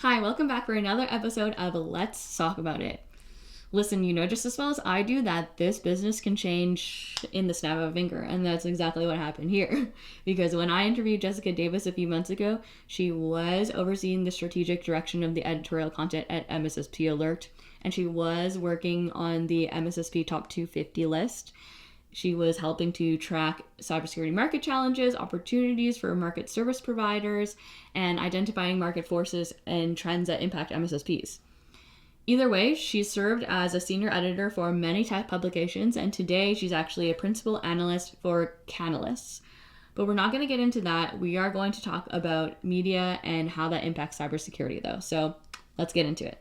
Hi, welcome back for another episode of Let's Talk About It. Listen, you know just as well as I do that this business can change in the snap of a finger, and that's exactly what happened here. Because when I interviewed Jessica Davis a few months ago, she was overseeing the strategic direction of the editorial content at MSSP Alert, and she was working on the MSSP Top 250 list. She was helping to track cybersecurity market challenges, opportunities for market service providers, and identifying market forces and trends that impact MSSPs. Either way, she served as a senior editor for many tech publications, and today she's actually a principal analyst for Canalys. But we're not going to get into that. We are going to talk about media and how that impacts cybersecurity, though. So let's get into it.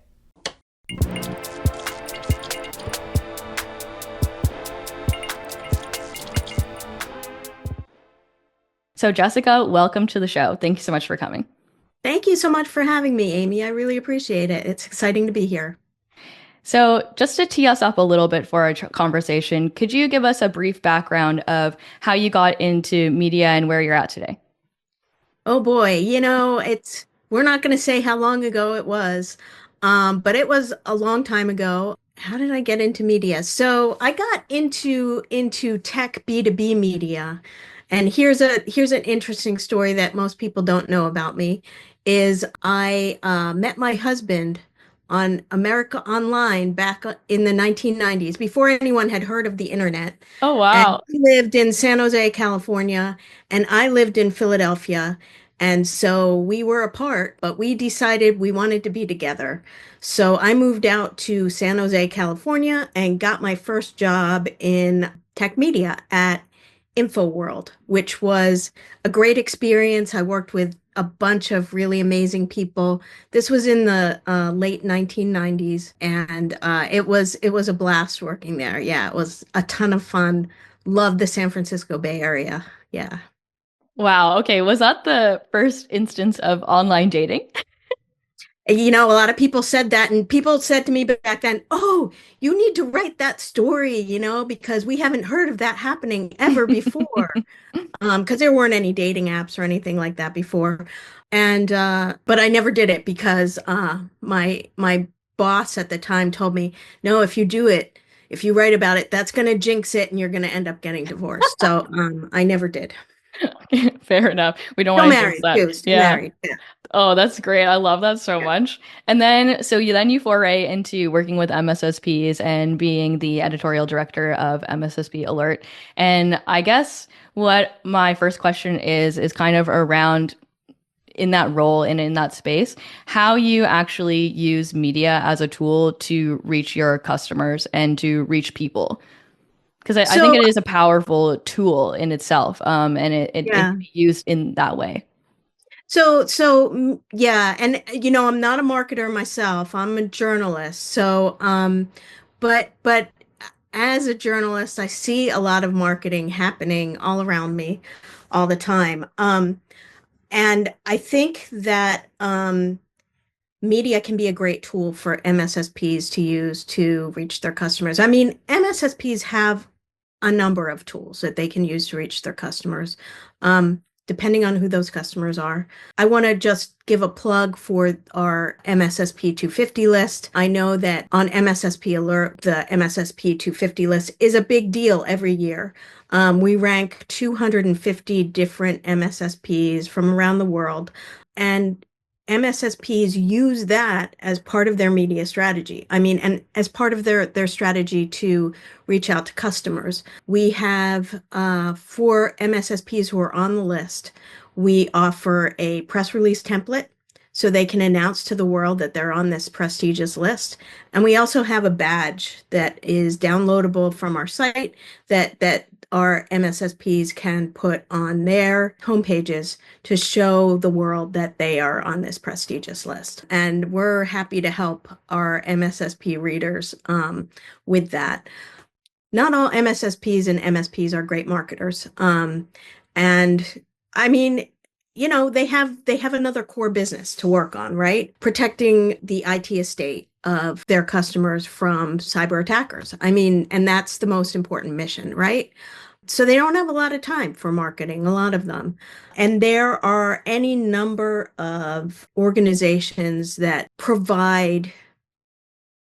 So Jessica, welcome to the show. Thank you so much for coming. Thank you so much for having me, Amy. I really appreciate it. It's exciting to be here. So just to tee us up a little bit for our conversation, could you give us a brief background of how you got into media and where you're at today? Oh boy, we're not going to say how long ago it was, but it was a long time ago. How did I get into media? So I got into tech B2B media, and here's an interesting story that most people don't know about me, is I met my husband on America Online back in the 1990s, before anyone had heard of the internet. Oh, And wow. he lived in San Jose, California, and I lived in Philadelphia. And so we were apart, but we decided we wanted to be together. So I moved out to San Jose, California, and got my first job in tech media at InfoWorld, which was a great experience. I worked with a bunch of really amazing people. This was in the late 1990s, and it was a blast working there. Yeah, it was a ton of fun. Loved the San Francisco Bay Area. Yeah. Wow. Okay. Was that the first instance of online dating? A lot of people said that, and people said to me back then, "Oh, you need to write that story, because we haven't heard of that happening ever before." Because there weren't any dating apps or anything like that before. And but I never did it because my boss at the time told me, "No, if you do it, if you write about it, that's going to jinx it, and you're going to end up getting divorced." So I never did. Fair enough. We don't Still want to jinx married, that. too. Still Yeah. married. Yeah. Oh, that's great. I love that so Yeah. much. And then, so you foray into working with MSSPs and being the editorial director of MSSP Alert. And I guess what my first question is kind of around in that role and in that space, how you actually use media as a tool to reach your customers and to reach people. Because I think So it is a powerful tool in itself, and it yeah. can be used in that way. Yeah, and I'm not a marketer myself. I'm a journalist. But as a journalist, I see a lot of marketing happening all around me all the time. And I think that media can be a great tool for MSSPs to use to reach their customers. I mean, MSSPs have a number of tools that they can use to reach their customers, depending on who those customers are. I want to just give a plug for our MSSP 250 list. I know that on MSSP Alert, the MSSP 250 list is a big deal every year. We rank 250 different MSSPs from around the world, and MSSPs use that as part of their media strategy. I mean, and as part of their strategy to reach out to customers. We have for MSSPs who are on the list, we offer a press release template so they can announce to the world that they're on this prestigious list. And we also have a badge that is downloadable from our site that our MSSPs can put on their homepages to show the world that they are on this prestigious list. And we're happy to help our MSSP readers with that. Not all MSSPs and MSPs are great marketers. And I mean, they have another core business to work on, right? Protecting the IT estate of their customers from cyber attackers. I mean, and that's the most important mission, right? So they don't have a lot of time for marketing, a lot of them. And there are any number of organizations that provide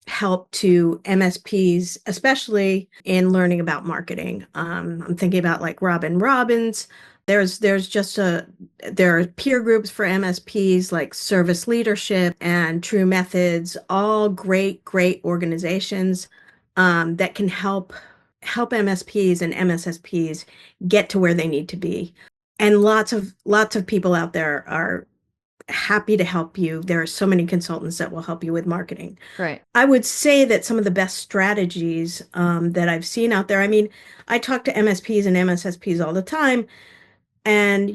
help to MSPs, especially in learning about marketing. I'm thinking about like Robin Robbins. There's just there are peer groups for MSPs like Service Leadership and True Methods, all great organizations that can help MSPs and MSSPs get to where they need to be. And lots of people out there are happy to help you. There are so many consultants that will help you with marketing. Right. I would say that some of the best strategies that I've seen out there, I mean, I talk to MSPs and MSSPs all the time, and,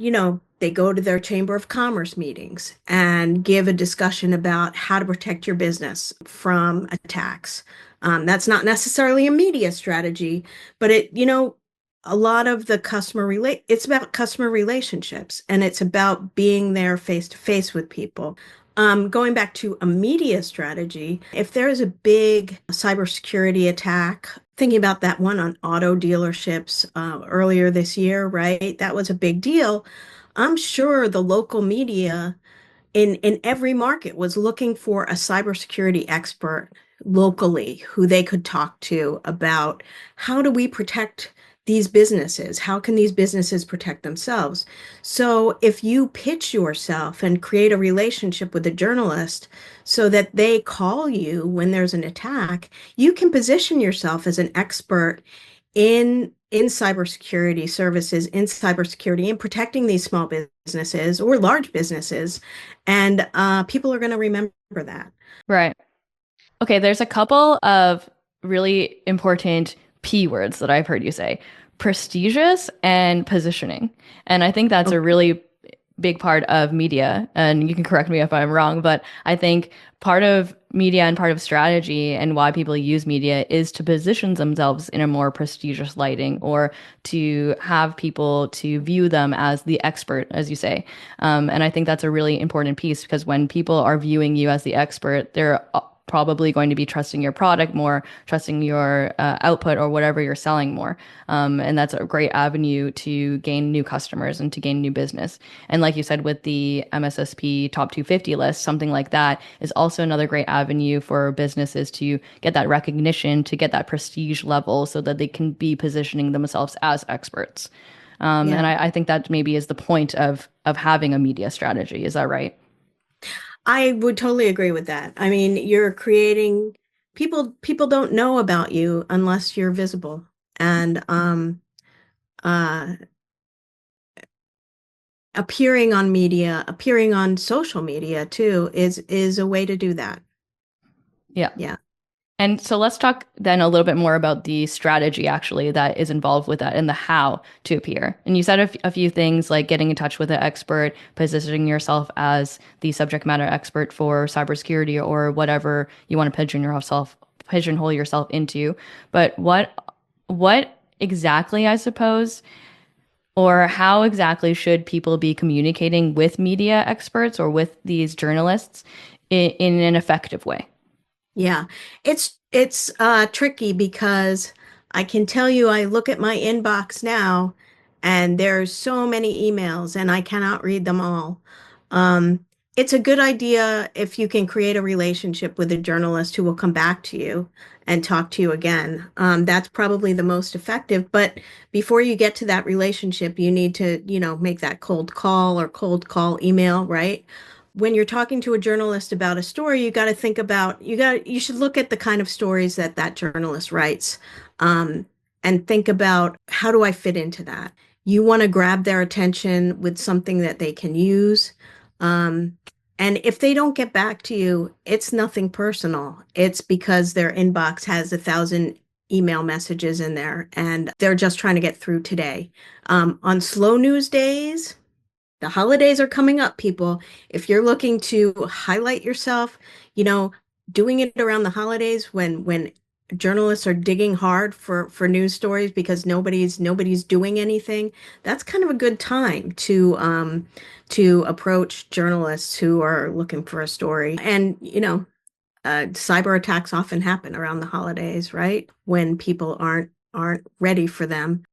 they go to their Chamber of Commerce meetings and give a discussion about how to protect your business from attacks. That's not necessarily a media strategy, but a lot of the it's about customer relationships and it's about being there face to face with people. Going back to a media strategy, if there is a big cybersecurity attack, thinking about that one on auto dealerships earlier this year, right? That was a big deal. I'm sure the local media in every market was looking for a cybersecurity expert locally who they could talk to about how do we protect these businesses? How can these businesses protect themselves? So if you pitch yourself and create a relationship with a journalist so that they call you when there's an attack, you can position yourself as an expert in cybersecurity services, in cybersecurity, in protecting these small businesses or large businesses, and people are going to remember that. Right. Okay, there's a couple of really important P words that I've heard you say: prestigious and positioning. And I think that's a Okay. really big part of media. And you can correct me if I'm wrong, but I think part of media and part of strategy and why people use media is to position themselves in a more prestigious lighting or to have people to view them as the expert, as you say. And I think that's a really important piece because when people are viewing you as the expert, they're probably going to be trusting your product more, trusting your output or whatever you're selling more. And that's a great avenue to gain new customers and to gain new business. And like you said, with the MSSP top 250 list, something like that is also another great avenue for businesses to get that recognition, to get that prestige level so that they can be positioning themselves as experts. And Yeah, I think that maybe is the point of having a media strategy. Is that right? I would totally agree with that. I mean, you're creating people don't know about you unless you're visible. And uh appearing on media, appearing on social media too is a way to do that. Yeah. Yeah. And so let's talk then a little bit more about the strategy actually that is involved with that and the how to appear. And you said a few things like getting in touch with an expert, positioning yourself as the subject matter expert for cybersecurity or whatever you want to pigeonhole yourself into. But what exactly, I suppose, or how exactly should people be communicating with media experts or with these journalists in an effective way? Yeah, it's tricky because I can tell you I look at my inbox now and there's so many emails and I cannot read them all. Um, it's a good idea if you can create a relationship with a journalist who will come back to you and talk to you again. That's probably the most effective. But before you get to that relationship, you need to, make that cold call or cold call email, right? When you're talking to a journalist about a story, you got to think about you should look at the kind of stories that that journalist writes, um, and think about how do I fit into that. You want to grab their attention with something that they can use, um, and if they don't get back to you, it's nothing personal. It's because their inbox has 1,000 email messages in there, and they're just trying to get through today. On slow news days, the holidays are coming up, people. If you're looking to highlight yourself, you know, doing it around the holidays when journalists are digging hard for news stories because nobody's doing anything, that's kind of a good time to approach journalists who are looking for a story. And cyber attacks often happen around the holidays, right? When people aren't ready for them.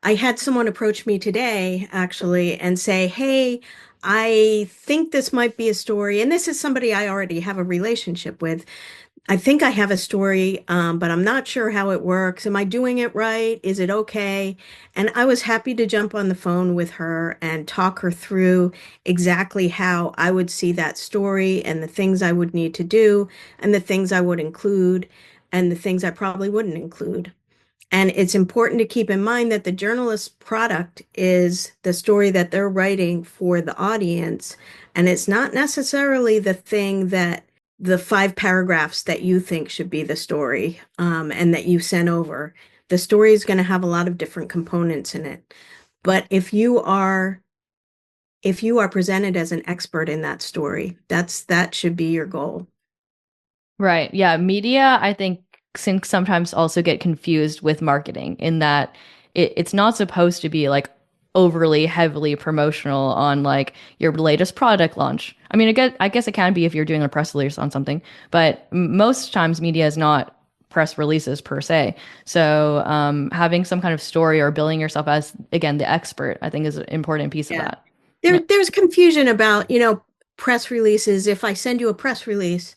I had someone approach me today actually and say, "Hey, I think this might be a story." And this is somebody I already have a relationship with. I think I have a story, but I'm not sure how it works. Am I doing it right? Is it okay? And I was happy to jump on the phone with her and talk her through exactly how I would see that story and the things I would need to do and the things I would include and the things I probably wouldn't include. And it's important to keep in mind that the journalist's product is the story that they're writing for the audience. And it's not necessarily the thing that the 5 paragraphs that you think should be the story, and that you sent over. The story is going to have a lot of different components in it. But if you are presented as an expert in that story, that should be your goal. Right. Yeah. Media, I think, can sometimes also get confused with marketing in that it's not supposed to be like overly heavily promotional on like your latest product launch. I mean, I guess it can be if you're doing a press release on something, but most times media is not press releases per se. So having some kind of story or billing yourself as, again, the expert, I think is an important piece of Yeah. that. Yeah. There's confusion about, press releases. If I send you a press release,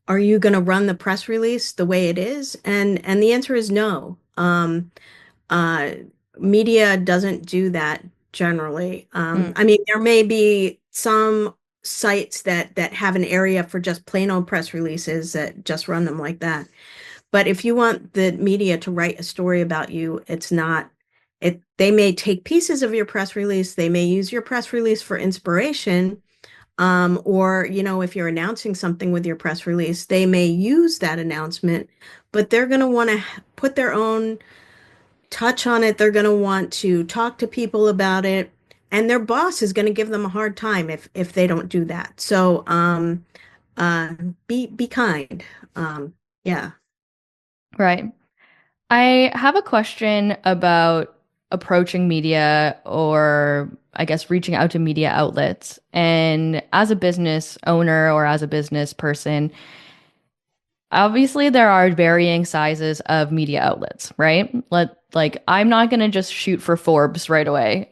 are you going to run the press release the way it is? And the answer is no. Uh, Media doesn't do that generally. Mm. I mean, there may be some sites that have an area for just plain old press releases that just run them like that. But if you want the media to write a story about you, it's not it they may take pieces of your press release, they may use your press release for inspiration, or, if you're announcing something with your press release, they may use that announcement, but they're going to want to put their own touch on it. They're going to want to talk to people about it, and their boss is going to give them a hard time if they don't do that. So, uh, be kind. Yeah. Right. I have a question about approaching media or I guess reaching out to media outlets. And as a business owner or as a business person, obviously there are varying sizes of media outlets, right? Like I'm not going to just shoot for Forbes right away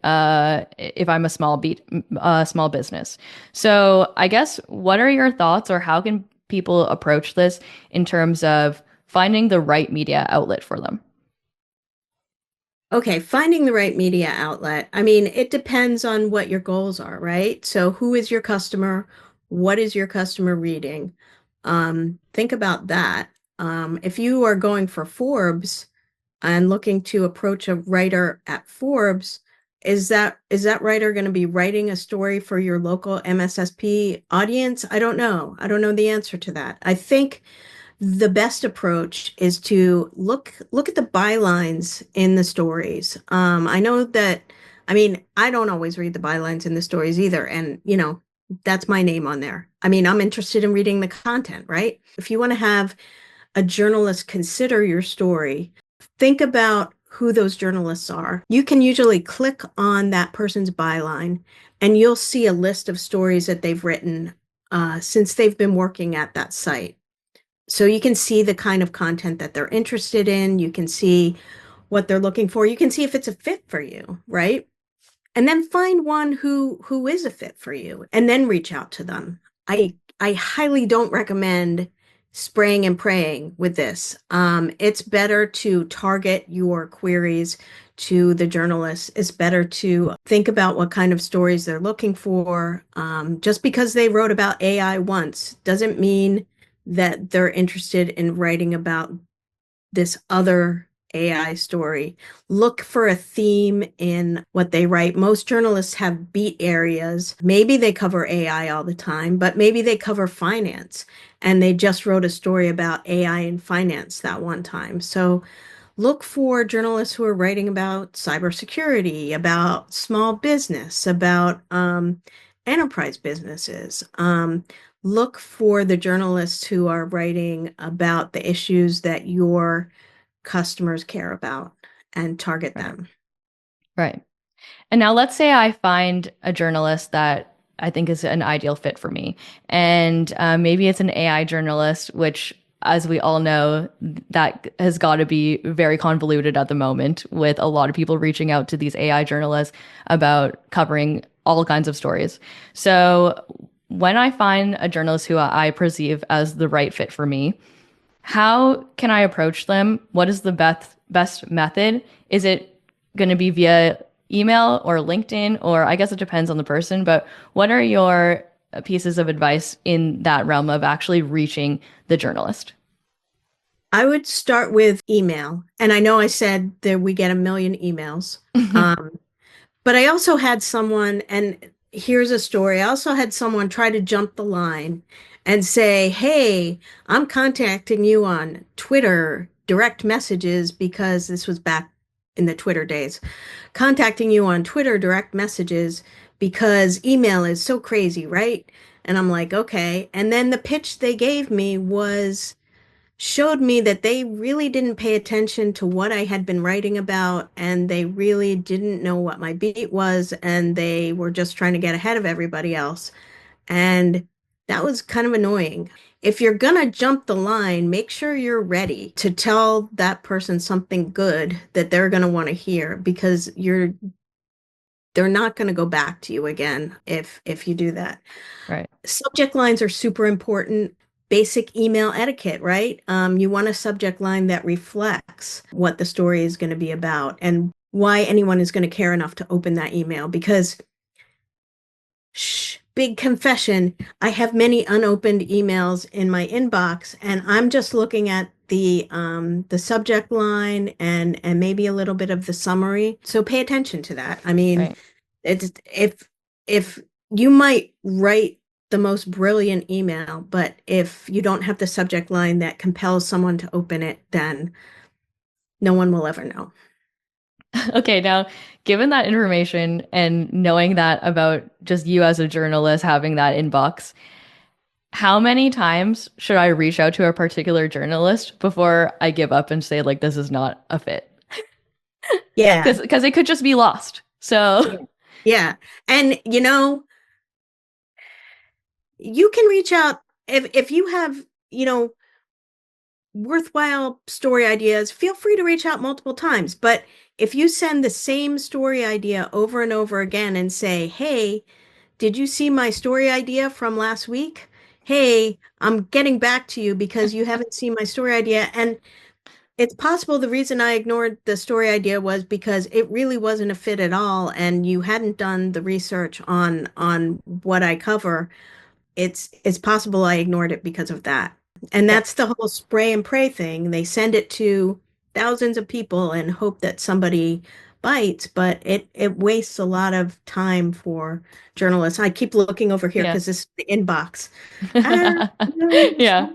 if I'm a small business. So, I guess what are your thoughts or how can people approach this in terms of finding the right media outlet for them? Okay, finding the right media outlet. I mean, it depends on what your goals are, right? So, who is your customer? What is your customer reading? Think about that. If you are going for Forbes and looking to approach a writer at Forbes, is that writer going to be writing a story for your local MSSP audience? I don't know. I don't know the answer to that. I think the best approach is to look at the bylines in the stories. I know that, I mean, I don't always read the bylines in the stories either, and that's my name on there. I mean, I'm interested in reading the content, right? If you want to have a journalist consider your story, think about who those journalists are. You can usually click on that person's byline, and you'll see a list of stories that they've written since they've been working at that site. So you can see the kind of content that they're interested in. You can see what they're looking for. You can see if it's a fit for you, right? And then find one who is a fit for you and then reach out to them. I highly don't recommend spraying and praying with this. It's better to target your queries to the journalists. It's better to think about what kind of stories they're looking for. Just because they wrote about AI once doesn't mean that they're interested in writing about this other AI story. Look for a theme in what they write. Most journalists have beat areas. Maybe they cover AI all the time, but maybe they cover finance and they just wrote a story about AI and finance that one time. So look for journalists who are writing about cybersecurity, about small business, about enterprise businesses. Look for the journalists who are writing about the issues that your customers care about and target Right. them. Right. And now let's say I find a journalist that I think is an ideal fit for me. And maybe it's an AI journalist, which as we all know, that has got to be very convoluted at the moment with a lot of people reaching out to these AI journalists about covering all kinds of stories. So when I find a journalist who I perceive as the right fit for me, how can I approach them? What is the best method? Is it going to be via email or LinkedIn, or I guess it depends on the person, but what are your pieces of advice in that realm of actually reaching the journalist? I would start with email. And I know I said that we get a million emails. Um, but I also had someone, and here's a story. I also had someone try to jump the line and say, hey, I'm contacting you on Twitter direct messages because this was back in the Twitter days. Contacting you on Twitter direct messages because email is so crazy, right? And I'm like, okay. And then the pitch they gave me was showed me that they really didn't pay attention to what I had been writing about, and they really didn't know what my beat was, and they were just trying to get ahead of everybody else. And that was kind of annoying. If you're gonna jump the line, make sure you're ready to tell that person something good that they're gonna want to hear, because they're not going to go back to you again if you do that. Right. Subject lines are super important. Basic email etiquette, right? You want a subject line that reflects what the story is going to be about and why anyone is going to care enough to open that email. Because, big confession, I have many unopened emails in my inbox, and I'm just looking at the subject line and maybe a little bit of the summary. So pay attention to that. I mean, Right. it's if you might write the most brilliant email, but if you don't have the subject line that compels someone to open it, then no one will ever know. Okay, now, given that information and knowing that about just you as a journalist having that inbox, how many times should I reach out to a particular journalist before I give up and say, like, this is not a fit? Yeah. Because it could just be lost. So, Yeah. Yeah. And you can reach out if you have, you know, worthwhile story ideas, feel free to reach out multiple times. But if you send the same story idea over and over again and say, hey, did you see my story idea from last week? Hey, I'm getting back to you because you haven't seen my story idea. And it's possible the reason I ignored the story idea was because it really wasn't a fit at all, and you hadn't done the research on what I cover. It's possible I ignored it because of that. And yeah, that's the whole spray and pray thing. They send it to thousands of people and hope that somebody bites, but it wastes a lot of time for journalists. I keep looking over here yeah. because this is the inbox. Ah, no, this Yeah.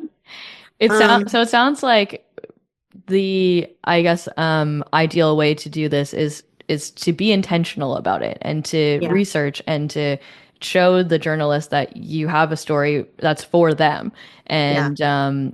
one. So it sounds like the, I guess, ideal way to do this is to be intentional about it and to Yeah, research and to show the journalist that you have a story that's for them, yeah,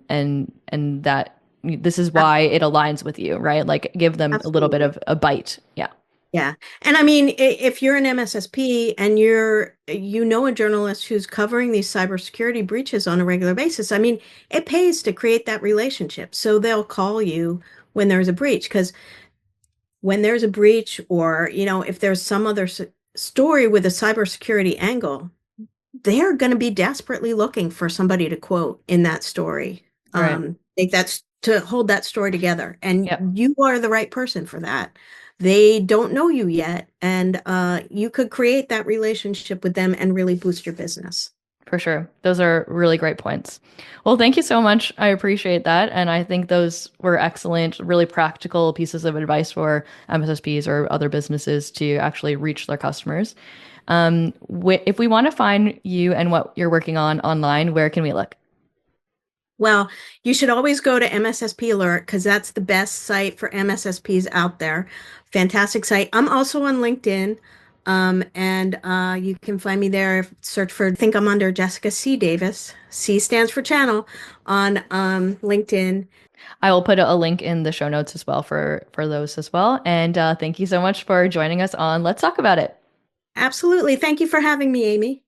and that this is ab- why it aligns with you, right? Like give them a little bit absolutely. of a bite. Yeah, Yeah. And I mean, if you're an MSSP and you know a journalist who's covering these cybersecurity breaches on a regular basis, I mean, it pays to create that relationship. So they'll call you when there's a breach, because when there's a breach, or, if there's some other story with a cybersecurity angle, they're going to be desperately looking for somebody to quote in that story. right. Think that's to hold that story together. And Yep. you are the right person for that. They don't know you yet, and you could create that relationship with them and really boost your business. For sure. Those are really great points. Well, thank you so much. I appreciate that. And I think those were excellent, really practical pieces of advice for MSSPs or other businesses to actually reach their customers. If we want to find you and what you're working on online, where can we look? Well, you should always go to MSSP Alert because that's the best site for MSSPs out there. Fantastic site. I'm also on LinkedIn, and you can find me there. Search for, I think I'm under Jessica C. Davis. C stands for channel on LinkedIn. I will put a link in the show notes as well for those as well. And thank you so much for joining us on Let's Talk About It. Absolutely. Thank you for having me, Amy.